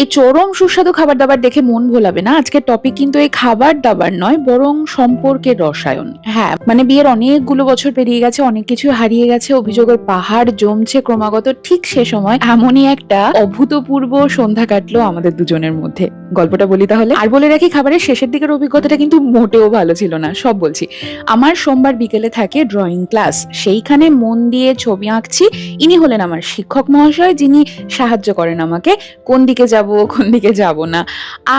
এই চরম সুস্বাদু খাবার দাবার দেখে মন ভোলাবে না। আজকের টপিক কিন্তু এই খাবার দাবার নয়, বরং সম্পর্কের রসায়ন। হ্যাঁ, মানে বিয়ের অনেকগুলো বছর পেরিয়ে গেছে, অনেক কিছু হারিয়ে গেছে, অভিযোগের পাহাড় জমছে ক্রমাগত। ঠিক সে সময় এমনই একটা অভূতপূর্ব সন্ধ্যা কাটলো আমাদের দুজনের মধ্যে। গল্পটা বলি তাহলে। আর বলে রাখি, খাবারের শেষের দিকের অভিজ্ঞতাটা কিন্তু মোটেও ভালো ছিল না, সব বলছি। আমার সোমবার বিকেলে থাকে ড্রয়িং ক্লাস, সেইখানে মন দিয়ে ছবি আঁকছি। ইনি হলেন আমার শিক্ষক মহাশয়, যিনি সাহায্য করেন আমাকে কোন দিকে যাব কোন দিকে যাব না।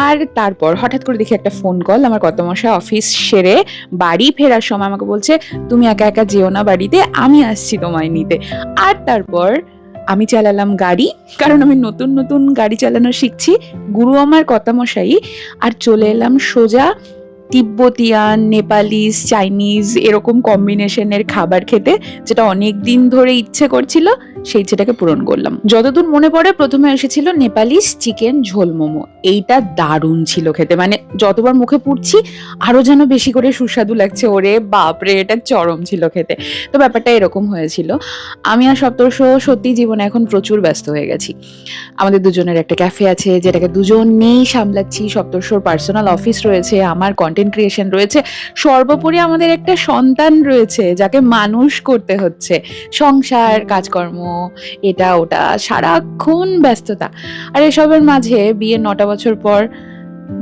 আর তারপর হঠাৎ করে দেখি একটা ফোন কল। আমার কর্তামশাই অফিস সেরে বাড়ি ফেরার সময় আমাকে বলছে, তুমি একা একা যেও না বাড়িতে, আমি আসছি তোমায় নিতে। আর তারপর আমি চালালাম গাড়ি, কারণ আমি নতুন নতুন গাড়ি চালানো শিখছি, গুরু আমার কর্তামশাই। আর চলে এলাম সোজা তিব্বতিয়ান, নেপালিজ, চাইনিজ এরকম কম্বিনেশনের খাবার খেতে, যেটা অনেক দিন ধরে ইচ্ছে করছিল, সেই ইচ্ছেটাকে পূরণ করলাম। যতদূর মনে পড়ে প্রথমে এসেছিল নেপালিজ চিকেন ঝোল মোমো। এইটা দারুণ ছিল খেতে, মানে যতবার মুখে পুড়ছি আরো যেন বেশি করে সুস্বাদু লাগছে। ওরে বাপরে, এটা চরম ছিল খেতে। তো ব্যাপারটা এরকম হয়েছিল। আমি আর সপ্তর্ষ সত্যি জীবনে এখন প্রচুর ব্যস্ত হয়ে গেছি। আমাদের দুজনের একটা ক্যাফে আছে, যেটাকে দুজনেই সামলাচ্ছি। সপ্তর্ষর পার্সোনাল অফিস রয়েছে, আমার কন্টেন্ট ক্রিয়েশন রয়েছে, সর্বোপরি আমাদের একটা সন্তান রয়েছে যাকে মানুষ করতে হচ্ছে। সংসার, কাজকর্ম, এটা ওটা, সারাক্ষণ ব্যস্ততা। আর এসবের মাঝে বিয়ের 9টা বছর পর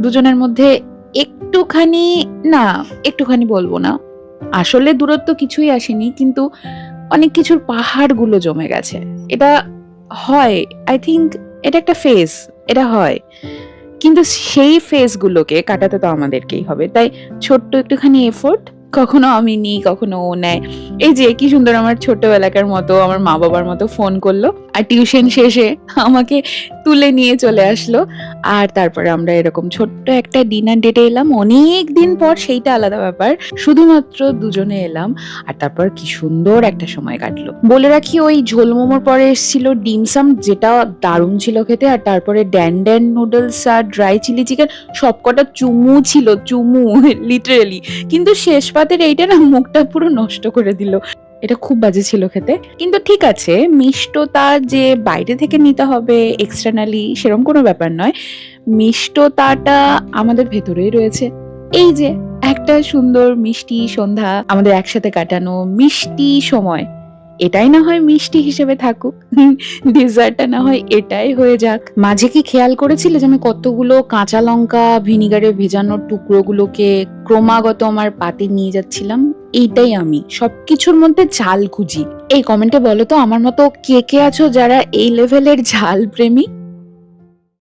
দুজনের মধ্যে একটুখানি বলবো না, আসলে দূরত্ব কিছুই আসেনি, কিন্তু অনেক কিছুর পাহাড়গুলো জমে গেছে। এটা হয়, আই থিঙ্ক এটা একটা ফেজ, এটা হয়। কিন্তু সেই ফেজগুলোকে কাটাতে তো আমাদেরকেই হবে, তাই ছোট্ট একটুখানি এফোর্ট, কখনো আমি নিই, কখনো ও নেয়। এই যে কি সুন্দর, আমার ছোটবেলাকার মতো, আমার মা বাবার মতো ফোন করলো, আর টিউশন শেষে আমাকে তুলে নিয়ে চলে আসলো। আর তারপরে আমরা এরকম ছোট্ট একটা ডিনার ডেটে এলাম, অনেক দিন পর, সেইটা আলাদা ব্যাপার, শুধুমাত্র দুজনে এলাম। আর তারপর কি সুন্দর একটা সময় কাটলো। বলে রাখি, ওই ঝোল মোমোর পরে এসেছিল ডিমসাম, যেটা দারুণ ছিল খেতে। আর তারপরে ড্যান ড্যান নুডলস আর ড্রাই চিলি চিকেন, সবকটা চুমু ছিল, চুমু লিটারেলি। কিন্তু শেষ পাতের এইটা না মুখটা পুরো নষ্ট করে দিল। এটা খুব বাজে ছিল খেতে। কিন্তু ঠিক আছে, মিষ্টতা যে বাইরে থেকে নিতে হবে এক্সটার্নালি, সেরকম কোনো ব্যাপার নয়। মিষ্টতাটা আমাদের ভেতরেই রয়েছে। এই যে একটা সুন্দর মিষ্টি সন্ধ্যা আমাদের একসাথে কাটানো, মিষ্টি সময়, এটাই না হয় মিষ্টি হিসেবে থাকুক, ডিজার্টটা না হয় এটাই হয়ে যাক। মাঝে কি খেয়াল করেছিলে যে আমি কতগুলো কাঁচা লঙ্কা ভিনিগারে ভেজানোর টুকরোগুলোকে ক্রমাগত আমার পাতে নিয়ে যাচ্ছিলাম? এইটাই আমি, সবকিছুর মধ্যে ঝাল খুঁজি। এই কমেন্টে বলো তো, আমার মতো কে কে আছো যারা এই লেভেলের ঝাল প্রেমী?